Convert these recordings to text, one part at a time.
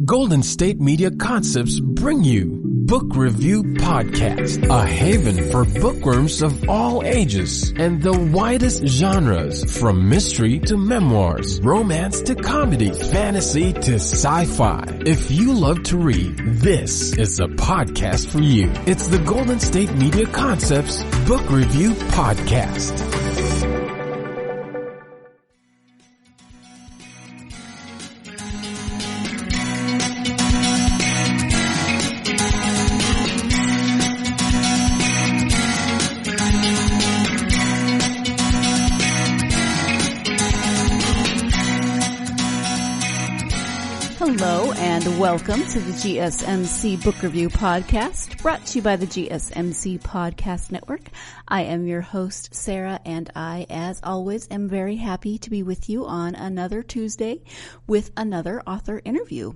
Golden State Media Concepts bring you Book Review Podcast, a haven for bookworms of all ages and the widest genres, from mystery to memoirs, romance to comedy, fantasy to sci-fi. If you love to read, this is a podcast for you. It's the Golden State Media Concepts Book Review Podcast. Hello and welcome to the GSMc Book Review Podcast, brought to you by the GSMc Podcast Network. I am your host, Sarah, and I, as always, am very happy to be with you on another Tuesday with another author interview.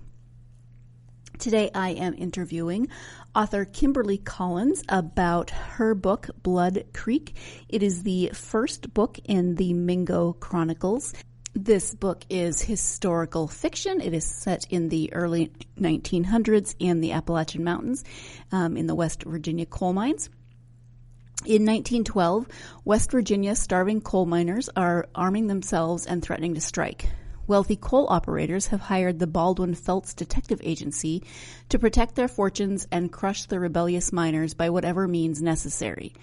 Today I am interviewing author Kimberly Collins about her book, Blood Creek. It is the first book in the Mingo Chronicles. This book is historical fiction. It is set in the early 1900s in the Appalachian Mountains, in the West Virginia coal mines. In 1912, West Virginia starving coal miners are arming themselves and threatening to strike. Wealthy coal operators have hired the Baldwin Felts Detective Agency to protect their fortunes and crush the rebellious miners by whatever means necessary,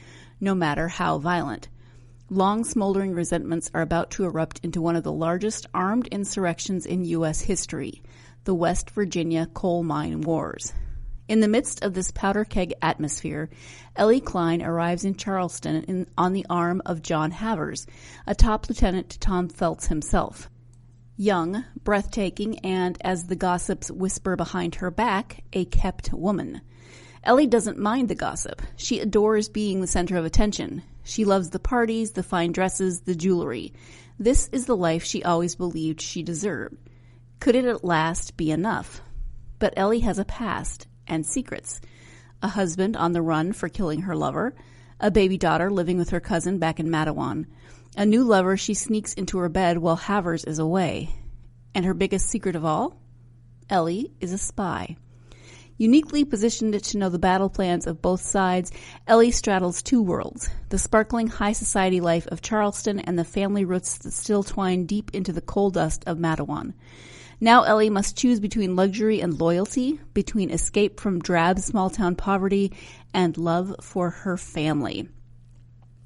no matter how violent. Long smoldering resentments are about to erupt into one of the largest armed insurrections in U.S. history, the West Virginia Coal Mine Wars. In the midst of this powder keg atmosphere, Ellie Klein arrives in Charleston on the arm of John Havers, a top lieutenant to Tom Felts himself. Young, breathtaking, and, as the gossips whisper behind her back, a kept woman. Ellie doesn't mind the gossip. She adores being the center of attention. She loves the parties, the fine dresses, the jewelry. This is the life she always believed she deserved. Could it at last be enough? But Ellie has a past and secrets. A husband on the run for killing her lover. A baby daughter living with her cousin back in Mattawan. A new lover she sneaks into her bed while Havers is away. And her biggest secret of all? Ellie is a spy. Uniquely positioned to know the battle plans of both sides, Ellie straddles two worlds, the sparkling high society life of Charleston and the family roots that still twine deep into the coal dust of Mattawan. Now Ellie must choose between luxury and loyalty, between escape from drab small-town poverty and love for her family.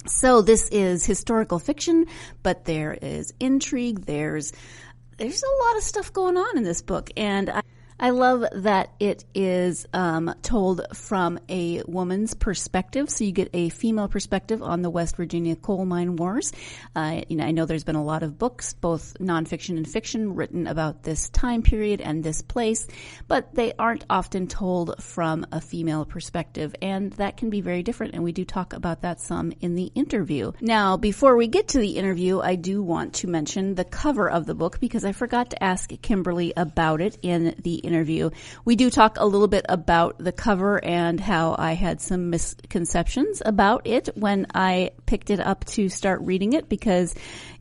So this is historical fiction, but there is intrigue, there's a lot of stuff going on in this book, and I love that it is told from a woman's perspective, so you get a female perspective on the West Virginia coal mine wars. I know there's been a lot of books, both nonfiction and fiction, written about this time period and this place, but they aren't often told from a female perspective, and that can be very different, and we do talk about that some in the interview. Now, before we get to the interview, I do want to mention the cover of the book, because I forgot to ask Kimberly about it in the interview. We do talk a little bit about the cover and how I had some misconceptions about it when I picked it up to start reading it, because,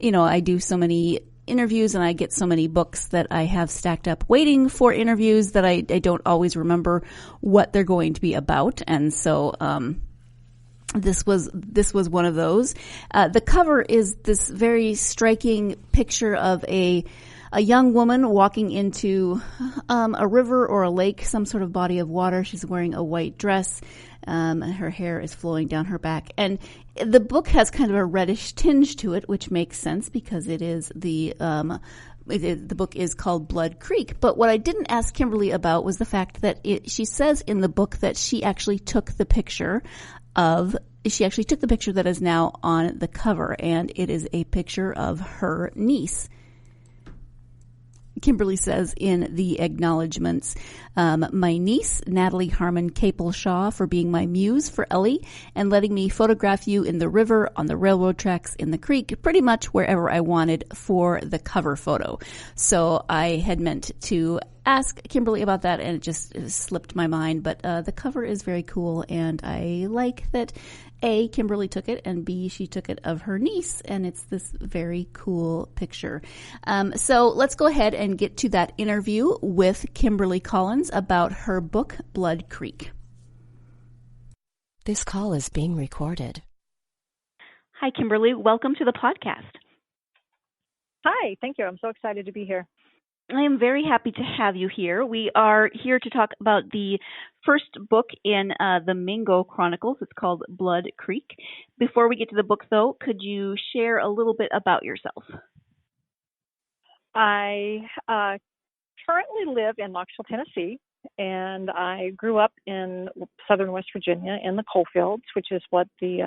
I do so many interviews and I get so many books that I have stacked up waiting for interviews that I don't always remember what they're going to be about. And so, this was one of those. The cover is this very striking picture of a young woman walking into a river or a lake, some sort of body of water. She's wearing a white dress. Her hair is flowing down her back. And the book has kind of a reddish tinge to it, which makes sense because it is the book is called Blood Creek. But what I didn't ask Kimberly about was the fact that she says in the book that she actually took the picture that is now on the cover, and it is a picture of her niece. Kimberly says in the acknowledgments, my niece, Natalie Harmon Capel-Shaw, for being my muse for Ellie and letting me photograph you in the river, on the railroad tracks, in the creek, pretty much wherever I wanted for the cover photo. So I had meant to ask Kimberly about that, and it just slipped my mind. But the cover is very cool, and I like that A, Kimberly took it, and B, she took it of her niece, and it's this very cool picture. So let's go ahead and get to that interview with Kimberly Collins about her book, Blood Creek. This call is being recorded. Hi, Kimberly. Welcome to the podcast. Hi, thank you. I'm so excited to be here. I am very happy to have you here. We are here to talk about the first book in the Mingo Chronicles. It's called Blood Creek. Before we get to the book, though, could you share a little bit about yourself? I currently live in Knoxville, Tennessee, and I grew up in southern West Virginia in the coal fields, which is what the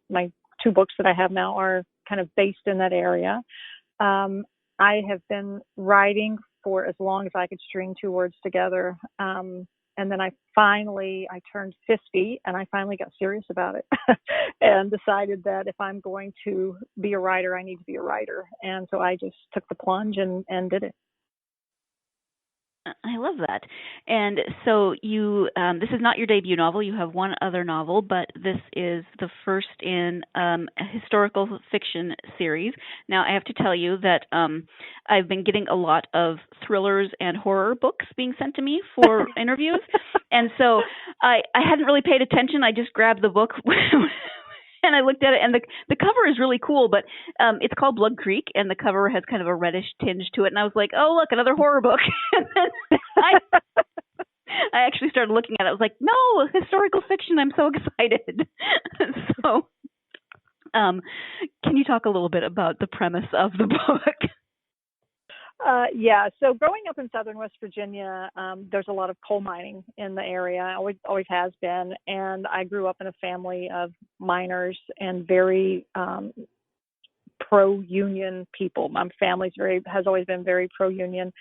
my two books that I have now are kind of based in that area. I have been writing for as long as I could string two words together. And then I turned 50 and I finally got serious about it and decided that if I'm going to be a writer, I need to be a writer. And so I just took the plunge and did it. I love that. And so you, this is not your debut novel. You have one other novel, but this is the first in a historical fiction series. Now, I have to tell you that I've been getting a lot of thrillers and horror books being sent to me for interviews. And so I hadn't really paid attention. I just grabbed the book and I looked at it, and the cover is really cool, but it's called Blood Creek, and the cover has kind of a reddish tinge to it. And I was like, oh, look, another horror book. And then I actually started looking at it. I was like, no, historical fiction. I'm so excited. So can you talk a little bit about the premise of the book? Yeah. So growing up in southern West Virginia, there's a lot of coal mining in the area. Always has been. And I grew up in a family of miners and very pro-union people. My family's has always been very pro-union.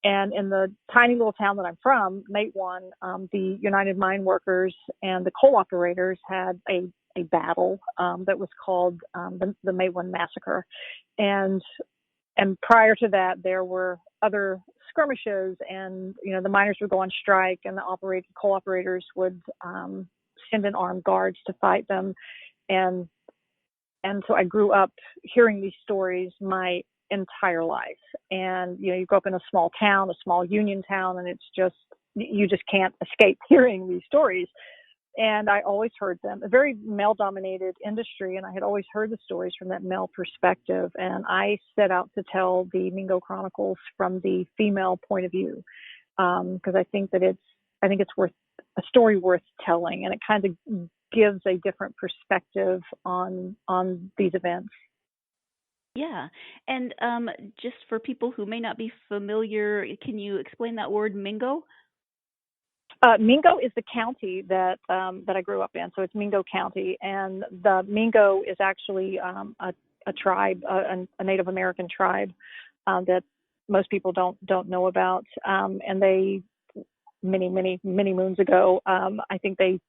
And in the tiny little town that I'm from, Matewan, the United Mine Workers and the coal operators had a battle that was called the Matewan Massacre. And prior to that, there were other skirmishes, and the miners would go on strike, and the coal operators would send in armed guards to fight them. And so I grew up hearing these stories my entire life. And you grow up in a small town, a small union town, and it's just you just can't escape hearing these stories. And I always heard them, a very male-dominated industry, and I had always heard the stories from that male perspective. And I set out to tell the Mingo Chronicles from the female point of view, because I think it's worth a story worth telling, and it kind of gives a different perspective on these events. Yeah, and just for people who may not be familiar, can you explain that word, Mingo? Mingo is the county that I grew up in, so it's Mingo County, and the Mingo is actually a tribe, a Native American tribe that most people don't know about, and they many moons ago, I think they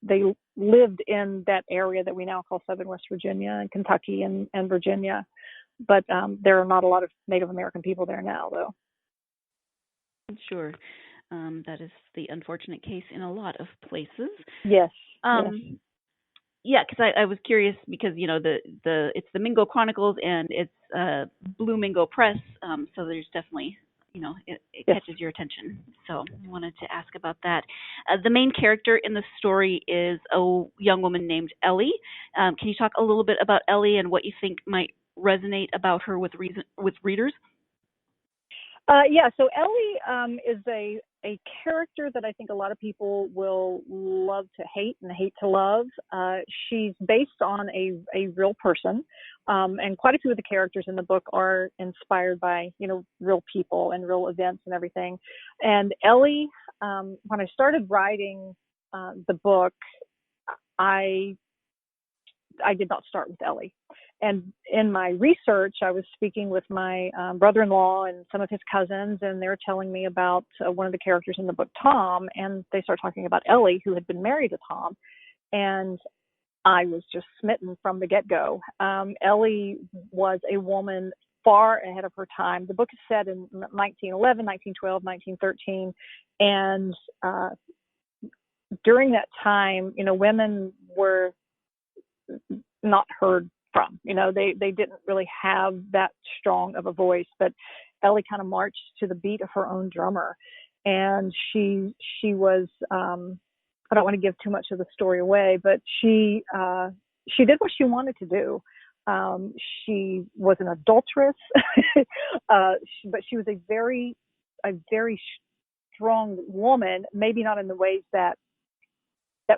lived in that area that we now call Southern West Virginia and Kentucky and Virginia, but there are not a lot of Native American people there now, though. Sure. That is the unfortunate case in a lot of places. Yes. Yeah, because I was curious because it's the Mingo Chronicles and it's Blue Mingo Press, so there's definitely it yes. catches your attention. So I wanted to ask about that. The main character in the story is a young woman named Ellie. Can you talk a little bit about Ellie and what you think might resonate about her with readers? Yeah, so Ellie is a character that I think a lot of people will love to hate and hate to love. She's based on a real person, and quite a few of the characters in the book are inspired by, real people and real events and everything. And Ellie, when I started writing the book, I did not start with Ellie. And in my research, I was speaking with my brother-in-law and some of his cousins, and they were telling me about one of the characters in the book, Tom, and they started talking about Ellie, who had been married to Tom. And I was just smitten from the get-go. Ellie was a woman far ahead of her time. The book is set in 1911, 1912, 1913, and during that time, women were not heard from. They didn't really have that strong of a voice, but Ellie kind of marched to the beat of her own drummer, and she was. I don't want to give too much of the story away, but she did what she wanted to do. She was an adulteress, but she was a very strong woman. Maybe not in the ways that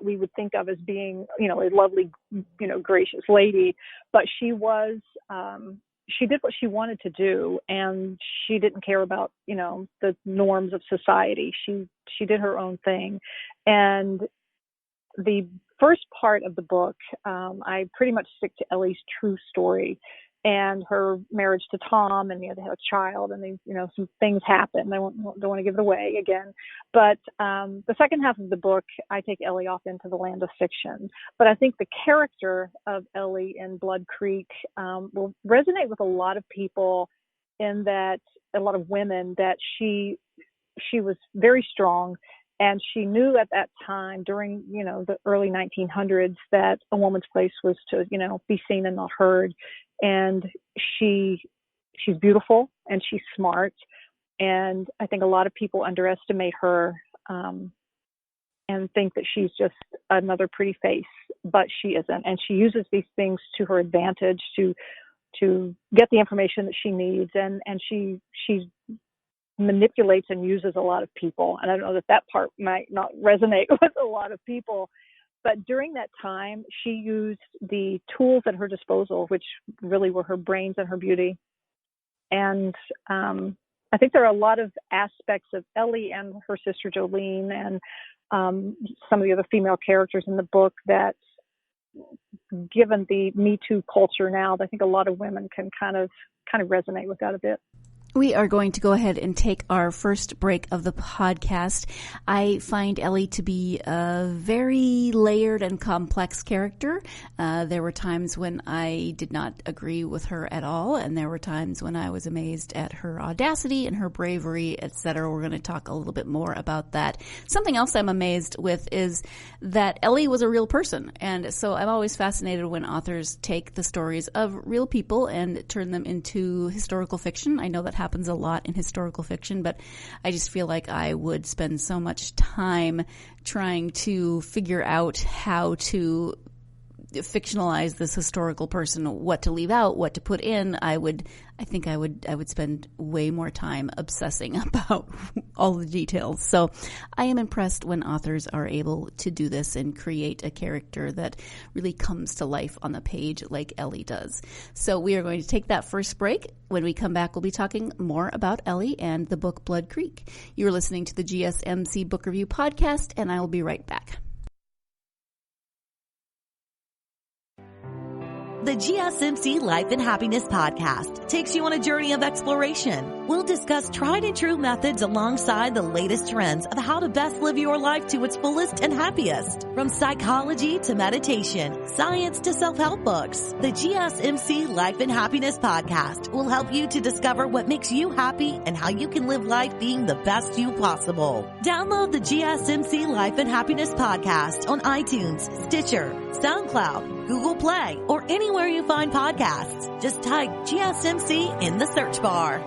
we would think of as being, a lovely, gracious lady, but she was. She did what she wanted to do, and she didn't care about, the norms of society. She did her own thing. And the first part of the book, I pretty much stick to Ellie's true story and her marriage to Tom, and they had a child, and they, some things happened. I don't want to give it away again. But the second half of the book, I take Ellie off into the land of fiction. But I think the character of Ellie in Blood Creek will resonate with a lot of people, in that a lot of women, that she was very strong. And she knew at that time, during, the early 1900s, that a woman's place was to, be seen and not heard. And she's beautiful, and she's smart. And I think a lot of people underestimate her and think that she's just another pretty face, but she isn't. And she uses these things to her advantage to get the information that she needs. And she manipulates and uses a lot of people. And I know that part might not resonate with a lot of people, but during that time, she used the tools at her disposal, which really were her brains and her beauty. And I think there are a lot of aspects of Ellie and her sister Jolene and some of the other female characters in the book that, given the Me Too culture now, I think a lot of women can kind of resonate with that a bit. We are going to go ahead and take our first break of the podcast. I find Ellie to be a very layered and complex character. There were times when I did not agree with her at all, and there were times when I was amazed at her audacity and her bravery, etc. We're going to talk a little bit more about that. Something else I'm amazed with is that Ellie was a real person, and so I'm always fascinated when authors take the stories of real people and turn them into historical fiction. I know that happens a lot in historical fiction, but I just feel like I would spend so much time trying to figure out how to fictionalize this historical person, what to leave out, what to put in. I think I would spend way more time obsessing about all the details. So I am impressed when authors are able to do this and create a character that really comes to life on the page like Ellie does. So we are going to take that first break. When we come back, we'll be talking more about Ellie and the book Blood Creek. You're listening to the GSMc Book Review Podcast, and I will be right back. The GSMc Life and Happiness Podcast takes you on a journey of exploration. We'll discuss tried and true methods alongside the latest trends of how to best live your life to its fullest and happiest. From psychology to meditation, science to self-help books, the GSMc Life and Happiness Podcast will help you to discover what makes you happy and how you can live life being the best you possible. Download the GSMc Life and Happiness Podcast on iTunes, Stitcher, SoundCloud, Google Play, or anywhere you find podcasts. Just type GSMc in the search bar.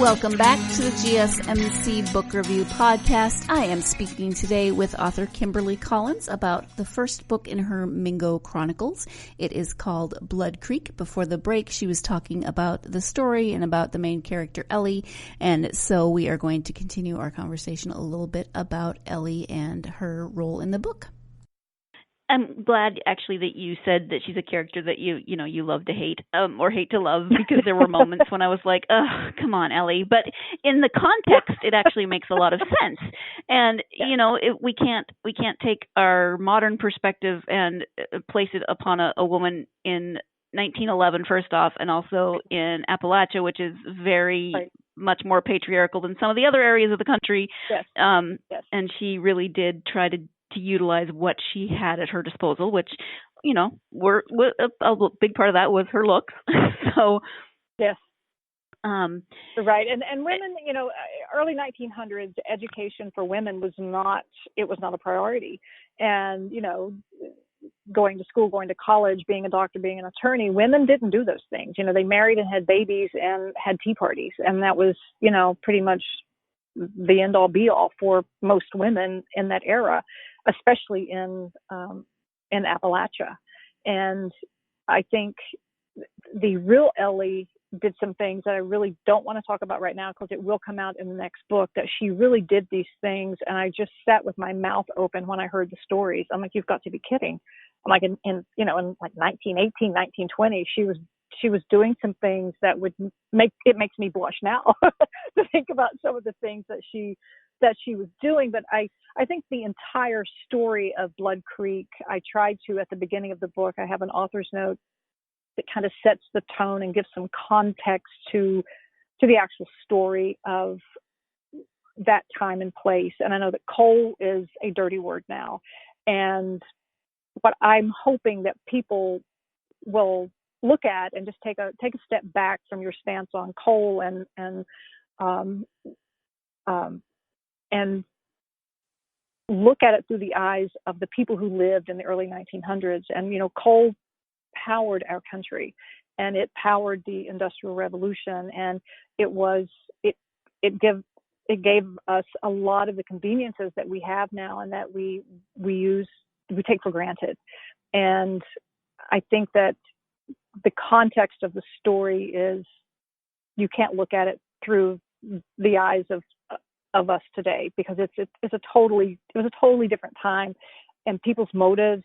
Welcome back to the GSMc Book Review Podcast. I am speaking today with author Kimberly Collins about the first book in her Mingo Chronicles. It is called Blood Creek. Before the break, she was talking about the story and about the main character, Ellie. And so we are going to continue our conversation a little bit about Ellie and her role in the book. I'm glad actually that you said that she's a character that you love to hate, or hate to love, because there were moments when I was like, oh, come on, Ellie. But in the context, it actually makes a lot of sense. And we can't take our modern perspective and place it upon a woman in 1911, first off, and also in Appalachia, which is very much more patriarchal than some of the other areas of the country. Yes. And she really did try to utilize what she had at her disposal, which, were a big part of that was her looks. So, yes. Right. And women, early 1900s, education for women was not a priority. And, going to school, going to college, being a doctor, being an attorney, women didn't do those things. They married and had babies and had tea parties. And that was, pretty much the end all be all for most women in that era, especially in Appalachia. And I think the real Ellie did some things that I really don't want to talk about right now, because it will come out in the next book, that she really did these things. And I just sat with my mouth open when I heard the stories. I'm like, you've got to be kidding. I'm like, in like 1918, 1920, she was doing some things that makes me blush now to think about some of the things that she was doing. But I think the entire story of Blood Creek, I tried to, at the beginning of the book, I have an author's note that kind of sets the tone and gives some context to the actual story of that time and place. And I know that coal is a dirty word now, but I'm hoping that people will look at and just take a step back from your stance on coal and look at it through the eyes of the people who lived in the early 1900s. And coal powered our country, and it powered the Industrial Revolution, and it gave us a lot of the conveniences that we have now and that we take for granted. And I think that the context of the story is, you can't look at it through the eyes of us today, because it was a totally different time, and people's motives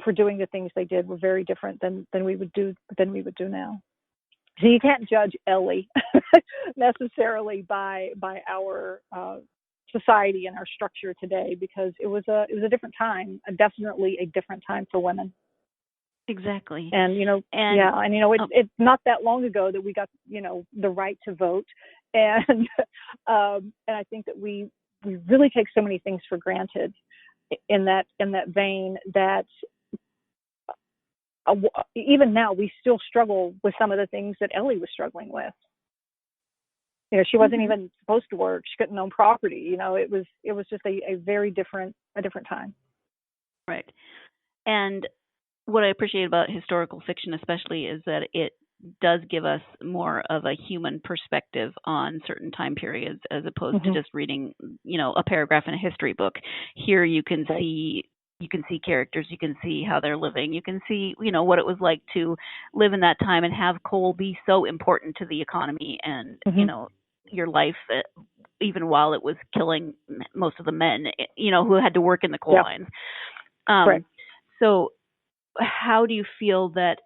for doing the things they did were very different than we would do now. So you can't judge Ellie necessarily by our society and our structure today, because it was a different time, definitely a different time for women. Exactly. And it's not that long ago that we got the right to vote, and I think that we really take so many things for granted in that vein, that even now we still struggle with some of the things that Ellie was struggling with. She wasn't even supposed to work. She couldn't own property. It was just a very different time. Right. And what I appreciate about historical fiction especially is that it does give us more of a human perspective on certain time periods, as opposed to just reading, a paragraph in a history book. Here you can see characters, you can see how they're living, you can see, what it was like to live in that time and have coal be so important to the economy and, your life, even while it was killing most of the men, who had to work in the coal mines. So how do you feel that,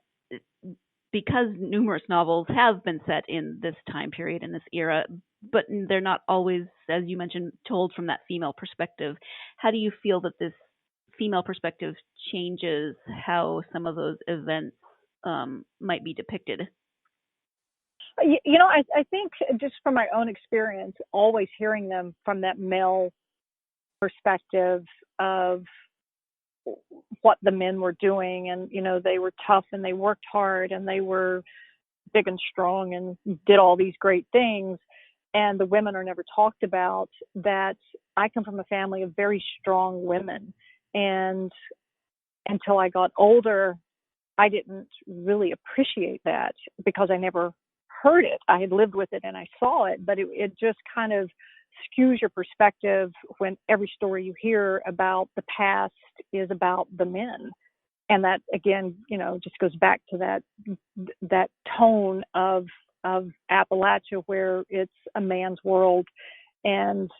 because numerous novels have been set in this time period, in this era, but they're not always, as you mentioned, told from that female perspective, how do you feel that this female perspective changes how some of those events might be depicted? I think, just from my own experience, always hearing them from that male perspective of what the men were doing, and they were tough and they worked hard and they were big and strong and did all these great things, and the women are never talked about. That I come from a family of very strong women, and until I got older, I didn't really appreciate that, because I never heard it. I had lived with it and I saw it, but it just kind of skews your perspective when every story you hear about the past is about the men. And that, again, just goes back to that tone of Appalachia, where it's a man's world. And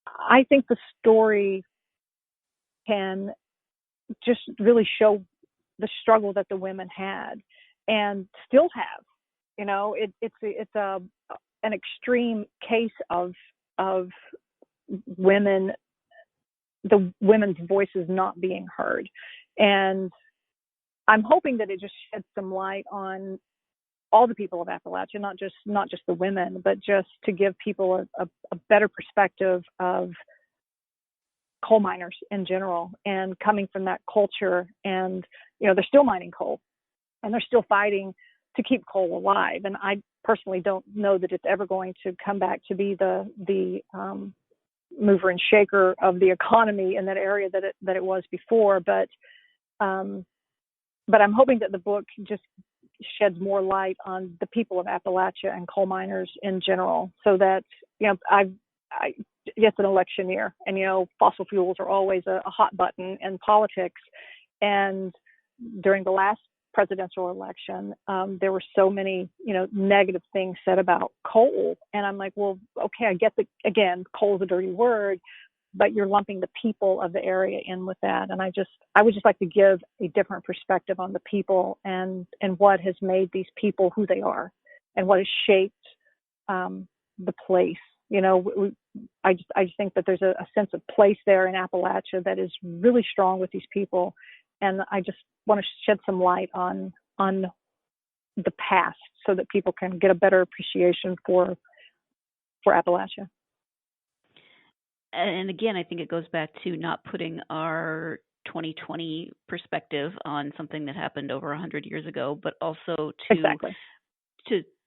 I think the story can just really show the struggle that the women had and still have. You know, it's an extreme case of women, the women's voices not being heard. And I'm hoping that it just sheds some light on all the people of Appalachia, not just the women, but just to give people a better perspective of coal miners in general and coming from that culture. And, you know, they're still mining coal and they're still fighting to keep coal alive. And I personally don't know that it's ever going to come back to be the mover and shaker of the economy in that area that it was before. But I'm hoping that the book just sheds more light on the people of Appalachia and coal miners in general, so that, you know, it's an election year, and, you know, fossil fuels are always a hot button in politics. And during the last presidential election, there were so many, you know, negative things said about coal. And I'm like, well, okay, I get again, coal is a dirty word, but you're lumping the people of the area in with that. And I would just like to give a different perspective on the people and what has made these people who they are and what has shaped the place. You know, I just think that there's a sense of place there in Appalachia that is really strong with these people. And I just want to shed some light on the past so that people can get a better appreciation for Appalachia. And again, I think it goes back to not putting our 2020 perspective on something that happened over 100 years ago, but also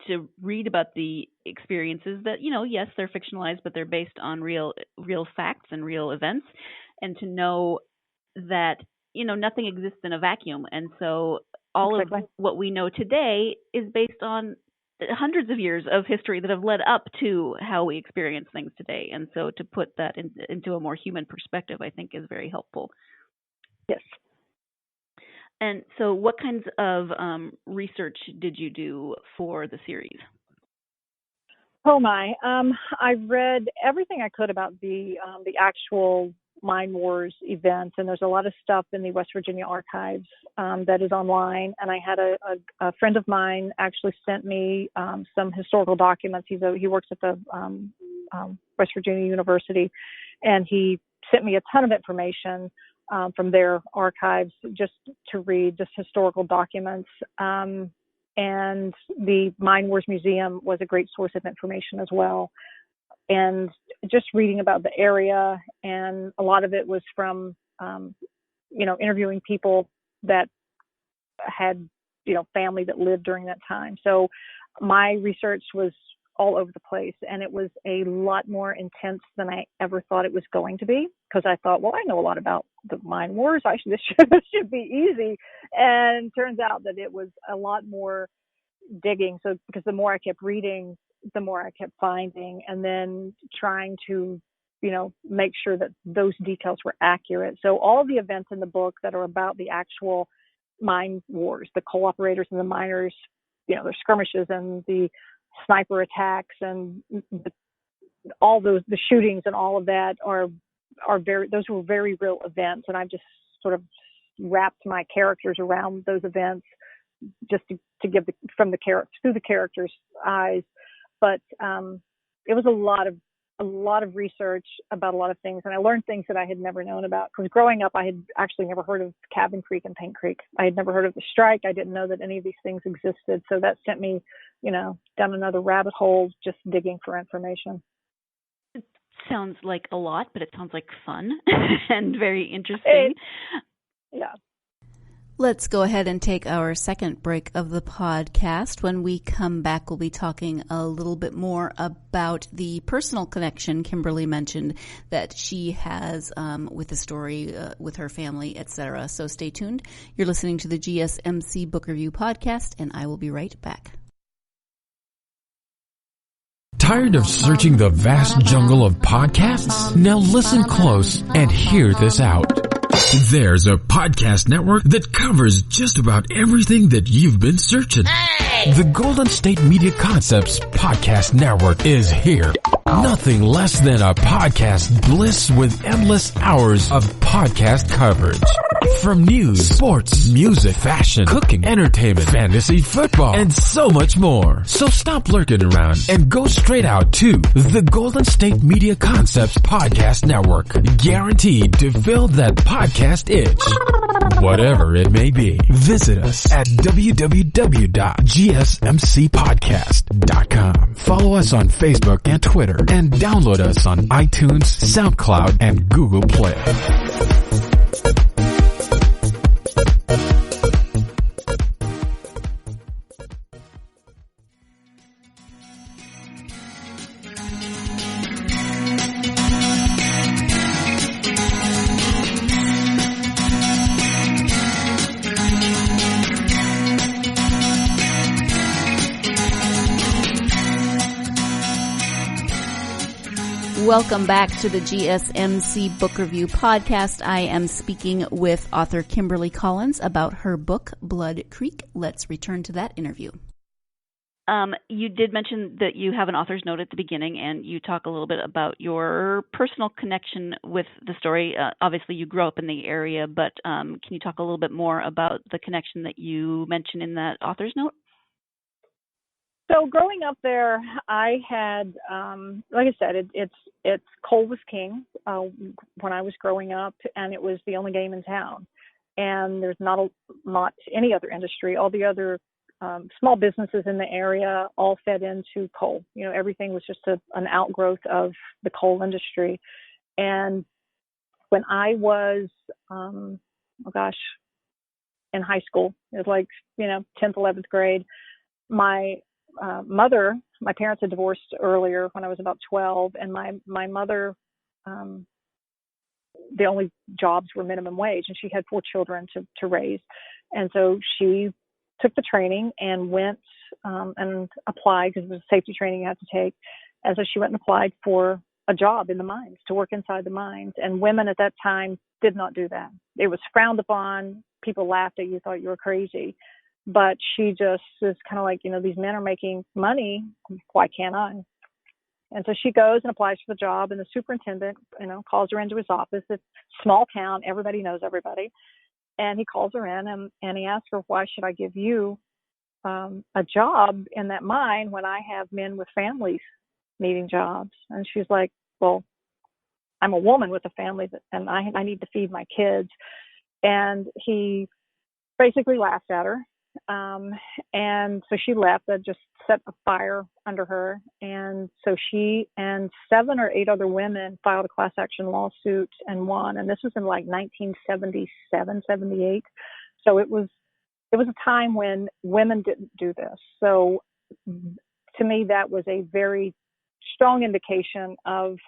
to read about the experiences that, you know, yes, they're fictionalized, but they're based on real facts and real events, and to know that, you know, nothing exists in a vacuum. And so all of what we know today is based on hundreds of years of history that have led up to how we experience things today. And so to put that into a more human perspective, I think is very helpful. Yes. And so what kinds of research did you do for the series? Oh my, I read everything I could about the actual Mine Wars events, and there's a lot of stuff in the West Virginia archives that is online. And I had a friend of mine actually sent me some historical documents. He works at the West Virginia University, and he sent me a ton of information from their archives just to read, just historical documents. And the Mine Wars Museum was a great source of information as well. And just reading about the area, and a lot of it was from, you know, interviewing people that had, you know, family that lived during that time. So my research was all over the place, and it was a lot more intense than I ever thought it was going to be, because I thought, well, I know a lot about the Mine Wars. This should be easy. And turns out that it was a lot more digging. So because the more I kept reading, the more I kept finding, and then trying to, you know, make sure that those details were accurate. So all of the events in the book that are about the actual mine wars, the coal operators and the miners, you know, their skirmishes and the sniper attacks and all those, the shootings and all of that those were very real events. And I've just sort of wrapped my characters around those events just to give through the characters' eyes. But it was a lot of research about a lot of things, and I learned things that I had never known about. Because growing up, I had actually never heard of Cabin Creek and Paint Creek. I had never heard of the strike. I didn't know that any of these things existed. So that sent me, you know, down another rabbit hole, just digging for information. It sounds like a lot, but it sounds like fun and very interesting. Yeah. Let's go ahead and take our second break of the podcast. When we come back, we'll be talking a little bit more about the personal connection Kimberly mentioned that she has with the story, with her family, etc. So stay tuned. You're listening to the GSMc Book Review Podcast, and I will be right back. Tired of searching the vast jungle of podcasts? Now listen close and hear this out. There's a podcast network that covers just about everything that you've been searching. Hey! The Golden State Media Concepts Podcast Network is here. Nothing less than a podcast bliss with endless hours of podcast coverage. From news, sports, music, fashion, cooking, entertainment, fantasy, football, and so much more. So stop lurking around and go straight out to the Golden State Media Concepts Podcast Network. Guaranteed to fill that podcast itch. Whatever it may be. Visit us at www.gsmcpodcast.com. Follow us on Facebook and Twitter, and download us on iTunes, SoundCloud, and Google Play. Welcome back to the GSMc Book Review Podcast. I am speaking with author Kimberly Collins about her book, Blood Creek. Let's return to that interview. You did mention that you have an author's note at the beginning, and you talk a little bit about your personal connection with the story. Obviously, you grew up in the area, but can you talk a little bit more about the connection that you mentioned in that author's note? So growing up there, I had, like I said, it's coal was king when I was growing up, and it was the only game in town. And there's not any other industry. All the other small businesses in the area all fed into coal. You know, everything was just an outgrowth of the coal industry. And when I was, in high school, it was like, 10th, 11th grade, my parents had divorced earlier when I was about 12, and my mother, the only jobs were minimum wage, and she had 4 children to raise. And so she took the training and went and applied, because it was safety training you had to take. And so she went and applied for a job in the mines, to work inside the mines. And women at that time did not do that. It was frowned upon. People laughed at you, thought you were crazy. But she just is kind of like, these men are making money. Why can't I? And so she goes and applies for the job, and the superintendent, calls her into his office. It's a small town. Everybody knows everybody. And he calls her in and he asks her, why should I give you a job in that mine when I have men with families needing jobs? And she's like, well, I'm a woman with a family and I need to feed my kids. And he basically laughed at her. And so she left. That just set a fire under her. And so she and 7 or 8 other women filed a class action lawsuit and won. And this was in like 1977, 78. So it was a time when women didn't do this. So to me, that was a very strong indication of,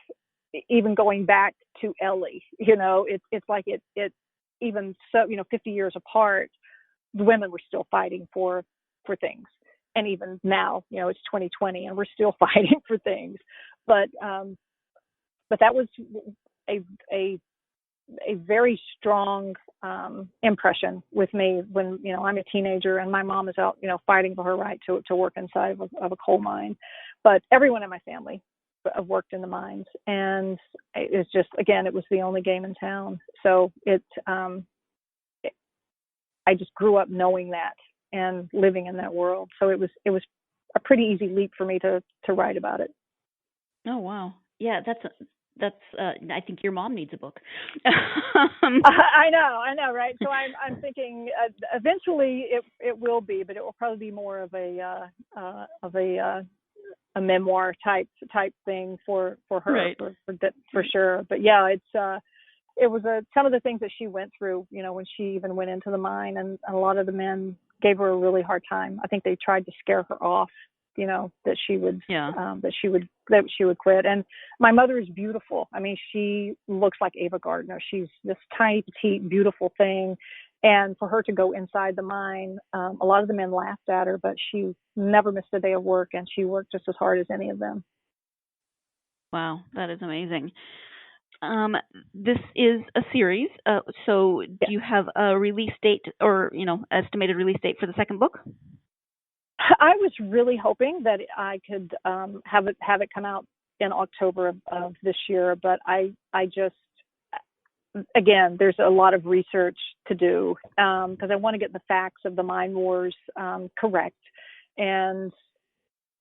even going back to Ellie, it's like it even so, 50 years apart, the women were still fighting for things. And even now, it's 2020 and we're still fighting for things. But that was a very strong impression with me when, I'm a teenager and my mom is out, fighting for her right to work inside of a coal mine. But everyone in my family worked in the mines, and it was just, again, it was the only game in town. So I just grew up knowing that and living in that world. So it was a pretty easy leap for me to write about it. Oh, wow. Yeah, that's I think your mom needs a book. I know, right? So I'm thinking eventually it will be, but it will probably be more of a memoir type thing for her, right. for sure. But yeah, it was some of the things that she went through, when she even went into the mine, and a lot of the men gave her a really hard time. I think they tried to scare her off, that she would, that she would quit. And my mother is beautiful. I mean, she looks like Ava Gardner. She's this tiny, petite, beautiful thing. And for her to go inside the mine, a lot of the men laughed at her, but she never missed a day of work, and she worked just as hard as any of them. Wow, that is amazing. This is a series, so do you have a release date or, estimated release date for the second book? I was really hoping that I could have it come out in October of this year, but I again, there's a lot of research to do because I want to get the facts of the mine wars correct, and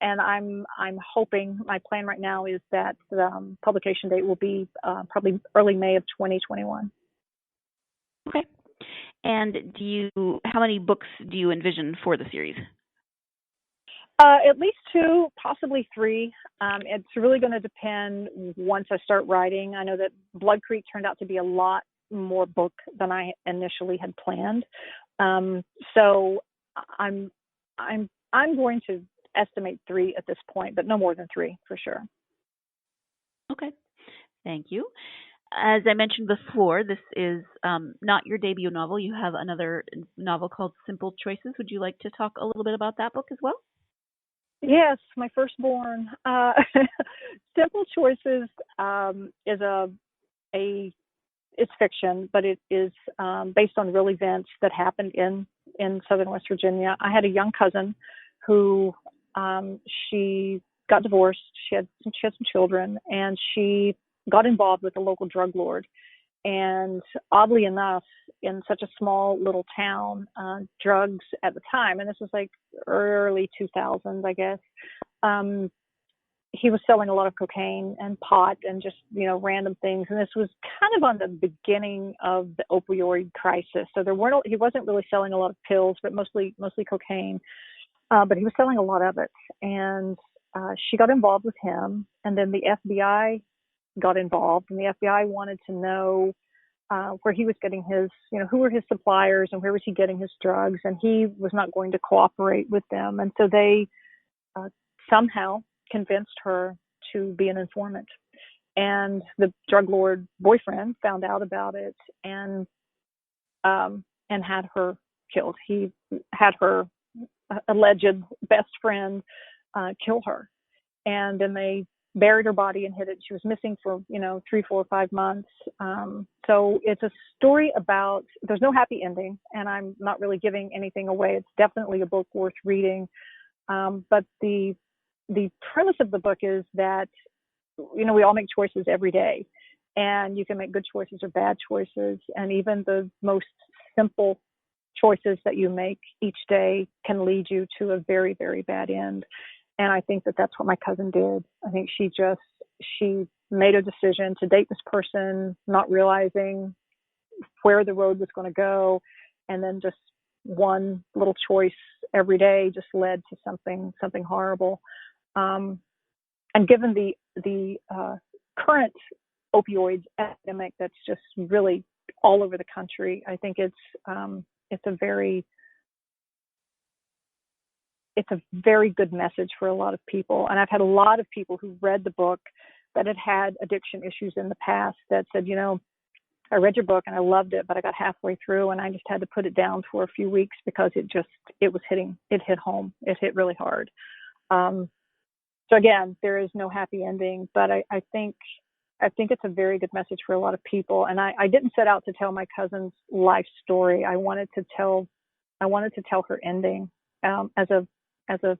I'm hoping, my plan right now is that the publication date will be probably early May of 2021. Okay. And how many books do you envision for the series? At least 2, possibly 3. It's really going to depend once I start writing. I know that Blood Creek turned out to be a lot more book than I initially had planned. So I'm going to estimate 3 at this point, but no more than 3 for sure. Okay. Thank you. As I mentioned before, this is not your debut novel. You have another novel called Simple Choices. Would you like to talk a little bit about that book as well? Yes, my firstborn. Simple Choices is it's fiction, but it is based on real events that happened in southern West Virginia. I had a young cousin who she got divorced. She had some children, and she got involved with a local drug lord. And oddly enough, in such a small little town, drugs at the time, and this was like early 2000s, I guess, he was selling a lot of cocaine and pot and just, random things. And this was kind of on the beginning of the opioid crisis. So he wasn't really selling a lot of pills, but mostly cocaine. But he was selling a lot of it. And she got involved with him. And then the FBI got involved, and the FBI wanted to know where he was getting his, who were his suppliers and where was he getting his drugs, and he was not going to cooperate with them. And so they somehow convinced her to be an informant. And the drug lord boyfriend found out about it and had her killed. He had her alleged best friend kill her. And then they buried her body and hid it. She was missing for, 3, 4, 5 months. So it's a story about, there's no happy ending, and I'm not really giving anything away. It's definitely a book worth reading. But the premise of the book is that, we all make choices every day, and you can make good choices or bad choices. And even the most simple choices that you make each day can lead you to a very, very bad end. And I think that that's what my cousin did. I think she made a decision to date this person, not realizing where the road was going to go. And then just one little choice every day just led to something horrible. And given the current opioid epidemic that's just really all over the country, I think it's a very good message for a lot of people. And I've had a lot of people who read the book that had addiction issues in the past that said, I read your book and I loved it, but I got halfway through and I just had to put it down for a few weeks because it hit home. It hit really hard. So again, there is no happy ending, but I think it's a very good message for a lot of people. And I didn't set out to tell my cousin's life story. I wanted to tell her ending as a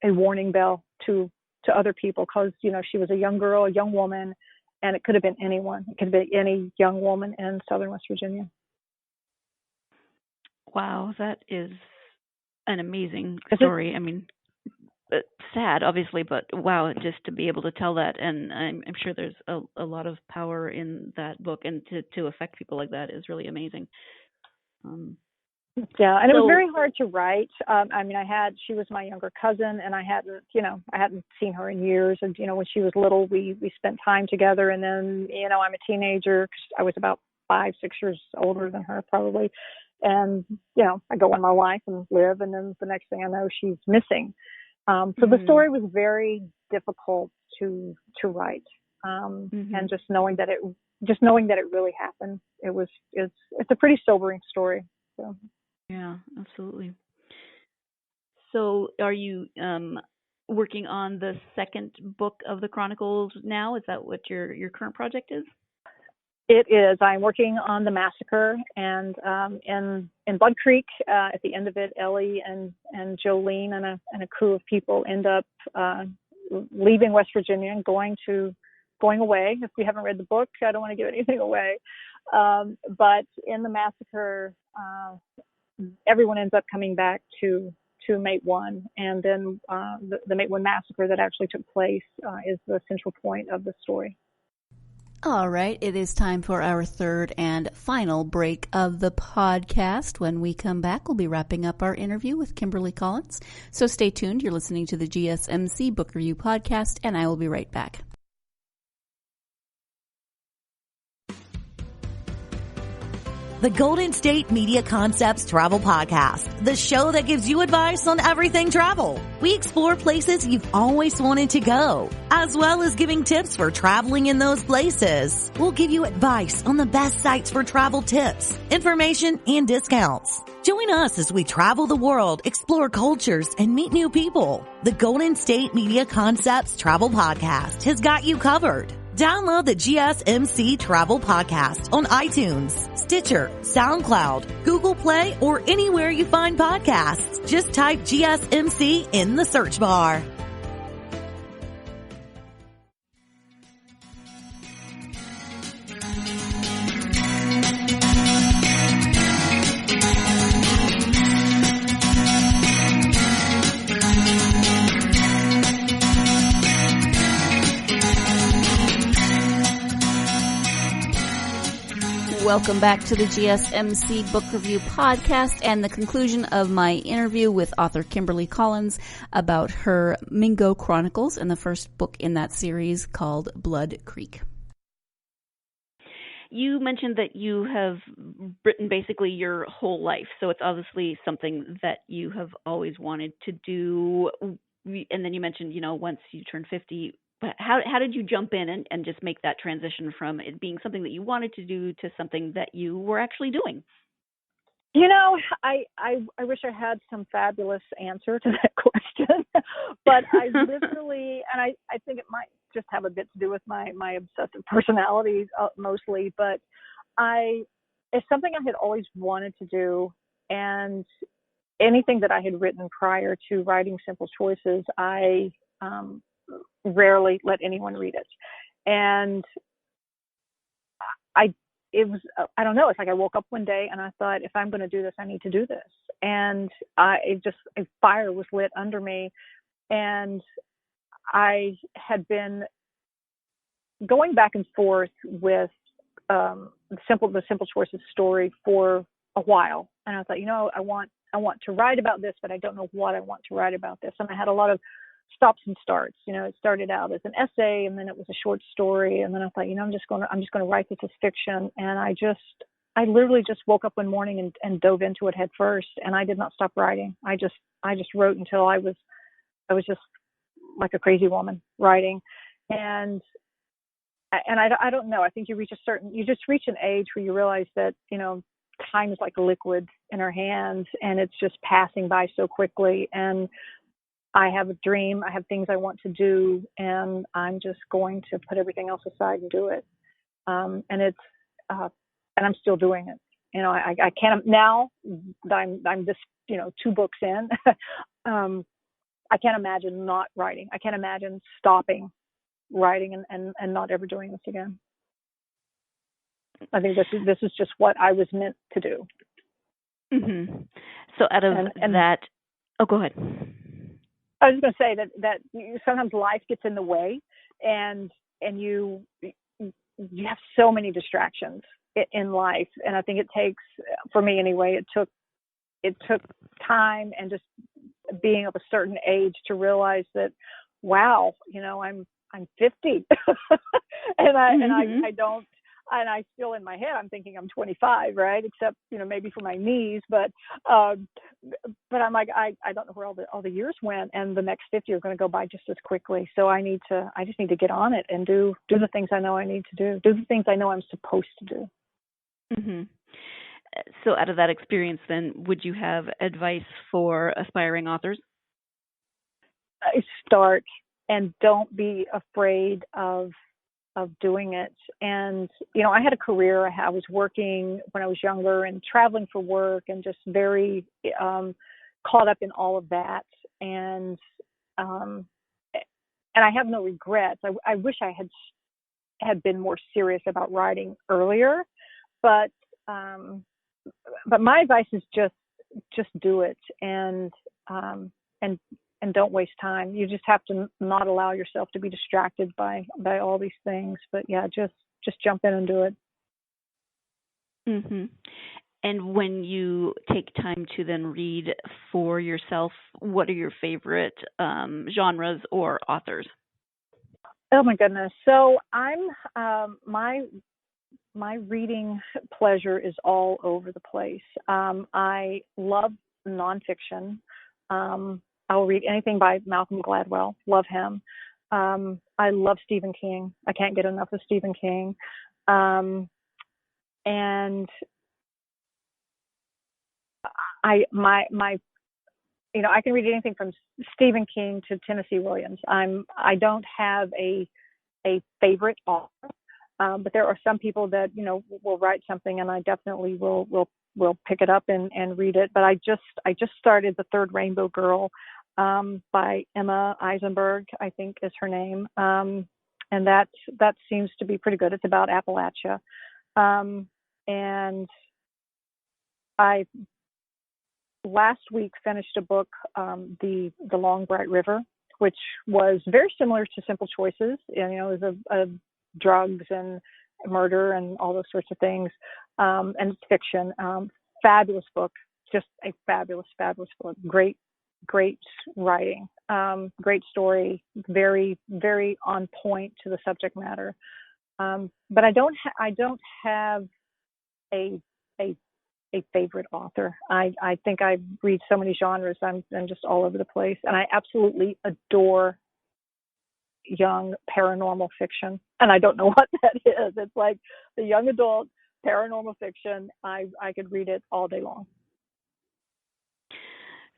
warning bell to other people, because she was a young girl, a young woman, and it could have been anyone. It could have been any young woman in southern West Virginia. Wow, that is an amazing story. I mean, sad, obviously, but wow, just to be able to tell that, and I'm sure there's a lot of power in that book, and to affect people like that is really amazing. Yeah, and it was very hard to write. She was my younger cousin, and I hadn't seen her in years. And, when she was little, we spent time together. And then, I'm a teenager. I was about 5, 6 years older than her, probably. And, I go on my life and live. And then the next thing I know, she's missing. So the story was very difficult to write. And just knowing that it really happened, it's a pretty sobering story. So. Yeah, absolutely. So are you working on the second book of the Chronicles now? Is that what your current project is? It is. I'm working on the massacre, and in Blood Creek, at the end of it, Ellie and Jolene and a crew of people end up leaving West Virginia and going to going away. If you haven't read the book, I don't want to give anything away. But in the massacre, everyone ends up coming back to Mate 1, and then the Mate 1 massacre that actually took place is the central point of the story. All right, it is time for our third and final break of the podcast. When we come back, we'll be wrapping up our interview with Kimberly Collins. So stay tuned. You're listening to the GSMc Book Review Podcast, and I will be right back. The Golden State Media Concepts Travel Podcast, the show that gives you advice on everything travel. We explore places you've always wanted to go, as well as giving tips for traveling in those places. We'll give you advice on the best sites for travel tips, information, and discounts. Join us as we travel the world, explore cultures, and meet new people. The Golden State Media Concepts Travel Podcast has got you covered. Download the GSMc Travel Podcast on iTunes, Stitcher, SoundCloud, Google Play, or anywhere you find podcasts. Just type GSMc in the search bar. Welcome back to the GSMc Book Review Podcast and the conclusion of my interview with author Kimberly Collins about her Mingo Chronicles and the first book in that series called Blood Creek. You mentioned that you have written basically your whole life, so it's obviously something that you have always wanted to do. And then you mentioned, once you turn 50, but how did you jump in and just make that transition from it being something that you wanted to do to something that you were actually doing? I wish I had some fabulous answer to that question, but I literally, and I think it might just have a bit to do with my obsessive personality mostly, but it's something I had always wanted to do, and anything that I had written prior to writing Simple Choices, I rarely let anyone read it. And I don't know, it's like I woke up one day and I thought, if I'm going to do this, I need to do this. And a fire was lit under me, and I had been going back and forth with the Simple Choices story for a while. And I thought, I want to write about this, but I don't know what I want to write about this. And I had a lot of stops and starts. It started out as an essay, and then it was a short story, and then I thought, I'm just going to write this as fiction. And I literally just woke up one morning and dove into it head first, and I did not stop writing. I just wrote until I was just like a crazy woman writing. And I don't know. I think you just reach an age where you realize that time is like a liquid in our hands, and it's just passing by so quickly. And I have a dream, I have things I want to do, and I'm just going to put everything else aside and do it. And I'm still doing it. I can't, now that I'm this, 2 books in, I can't imagine not writing. I can't imagine stopping writing and not ever doing this again. I think this is just what I was meant to do. Mm-hmm. So out of that, go ahead. I was going to say that sometimes life gets in the way, and you have so many distractions in life. And I think it takes, for me anyway, it took time and just being of a certain age to realize that, wow, I'm 50, and I don't. And I still, in my head, I'm thinking I'm 25, right? Except, maybe for my knees. But I'm like, I don't know where all the years went, and the next 50 are going to go by just as quickly. So I just need to get on it and do the things I know I need to do the things I know I'm supposed to do. Mm-hmm. So out of that experience, then, would you have advice for aspiring authors? Start, and don't be afraid of doing it. And, I had a career. I was working when I was younger and traveling for work, and just very caught up in all of that. And I have no regrets. I wish I had had been more serious about writing earlier, but my advice is just do it and don't waste time. You just have to not allow yourself to be distracted by all these things. But yeah, just jump in and do it. Mm-hmm. And when you take time to then read for yourself, what are your favorite genres or authors? Oh my goodness. So I'm my reading pleasure is all over the place. I love nonfiction. I will read anything by Malcolm Gladwell. Love him. I love Stephen King. I can't get enough of Stephen King. And I can read anything from Stephen King to Tennessee Williams. I don't have a favorite author, but there are some people that will write something, and I definitely will pick it up and read it. But I just started The Third Rainbow Girl by Emma Eisenberg, I think is her name, and that seems to be pretty good. It's about Appalachia, and I last week finished a book, The Long Bright River, which was very similar to Simple Choices. It was a drugs and murder and all those sorts of things, and it's fiction. Fabulous book, just a fabulous book. Great writing, great story, very, very on point to the subject matter. But I don't have a favorite author. I think I read so many genres. I'm just all over the place, and I absolutely adore young paranormal fiction. And I don't know what that is. It's like the young adult paranormal fiction. I could read it all day long.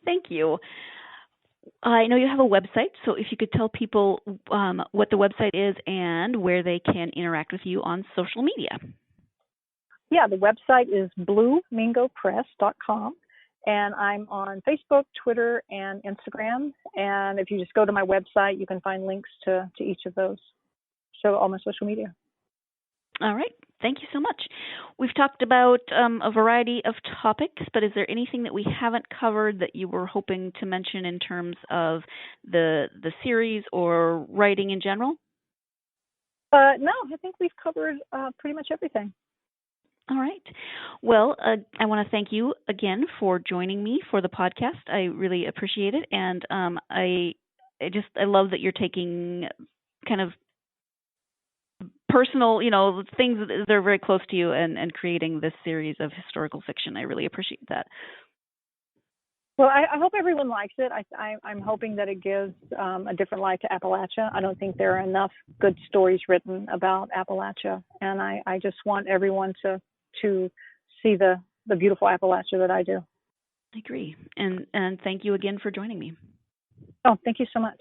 Thank you. I know you have a website, so if you could tell people what the website is and where they can interact with you on social media. Yeah, the website is bluemingopress.com, and I'm on Facebook, Twitter, and Instagram. And if you just go to my website, you can find links to each of those. So all my social media. All right. Thank you so much. We've talked about a variety of topics, but is there anything that we haven't covered that you were hoping to mention in terms of the series or writing in general? No, I think we've covered pretty much everything. All right. Well, I want to thank you again for joining me for the podcast. I really appreciate it, and I love that you're taking kind of personal, things that are very close to you and creating this series of historical fiction. I really appreciate that. Well, I hope everyone likes it. I'm hoping that it gives a different light to Appalachia. I don't think there are enough good stories written about Appalachia, and I just want everyone to see the beautiful Appalachia that I do. I agree. And thank you again for joining me. Oh, thank you so much.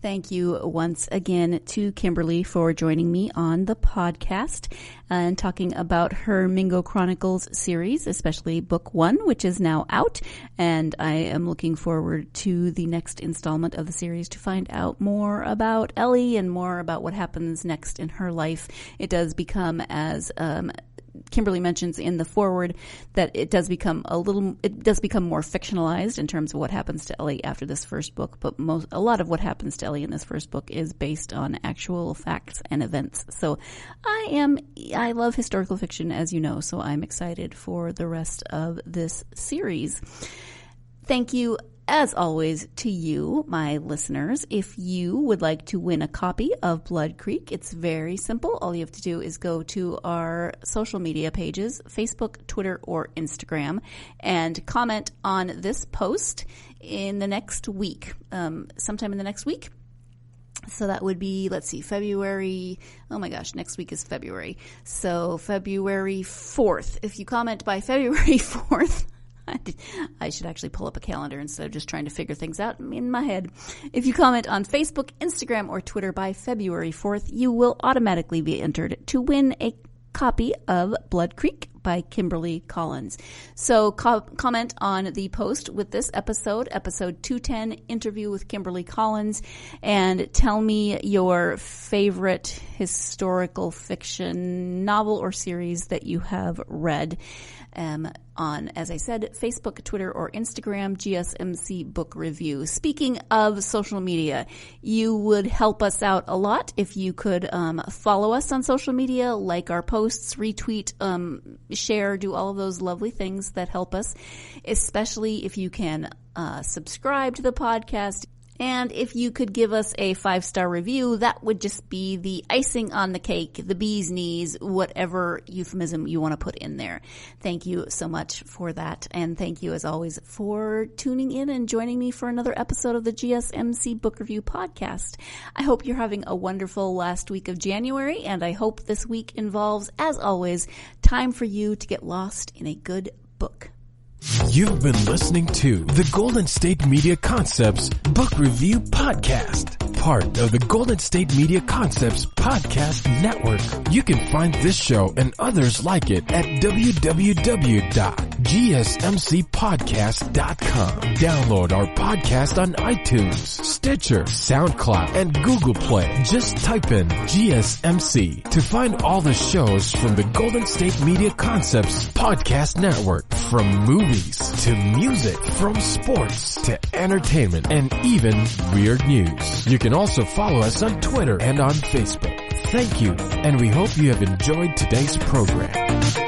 Thank you once again to Kimberly for joining me on the podcast and talking about her Mingo Chronicles series, especially book 1, which is now out. And I am looking forward to the next installment of the series to find out more about Ellie and more about what happens next in her life. It does become, as Kimberly mentions in the foreword, that it does become more fictionalized in terms of what happens to Ellie after this first book, but a lot of what happens to Ellie in this first book is based on actual facts and events. So I love historical fiction, as you know, so I'm excited for the rest of this series. Thank you, as always, to you, my listeners. If you would like to win a copy of Blood Creek, it's very simple. All you have to do is go to our social media pages, Facebook, Twitter, or Instagram, and comment on this post in the next week, sometime in the next week. So that would be, February. Oh my gosh, next week is February. So February 4th. If you comment by February 4th, I should actually pull up a calendar instead of just trying to figure things out in my head. If you comment on Facebook, Instagram, or Twitter by February 4th, you will automatically be entered to win a copy of Blood Creek by Kimberly Collins. So comment on the post with this episode 210, interview with Kimberly Collins, and tell me your favorite historical fiction novel or series that you have read on, as I said, Facebook, Twitter, or Instagram, GSMc Book Review. Speaking of social media, you would help us out a lot if you could follow us on social media, like our posts, retweet, share, do all of those lovely things that help us, especially if you can subscribe to the podcast. And if you could give us a 5-star review, that would just be the icing on the cake, the bee's knees, whatever euphemism you want to put in there. Thank you so much for that. And thank you, as always, for tuning in and joining me for another episode of the GSMc Book Review Podcast. I hope you're having a wonderful last week of January, and I hope this week involves, as always, time for you to get lost in a good book. You've been listening to the Golden State Media Concepts Book Review Podcast, part of the Golden State Media Concepts Podcast Network. You can find this show and others like it at www.gsmcpodcast.com. Download our podcast on iTunes, Stitcher, SoundCloud, and Google Play. Just type in GSMC to find all the shows from the Golden State Media Concepts Podcast Network, from movies to music, from sports to entertainment, and even weird news. You can also follow us on Twitter and on Facebook. Thank you, and we hope you have enjoyed today's program.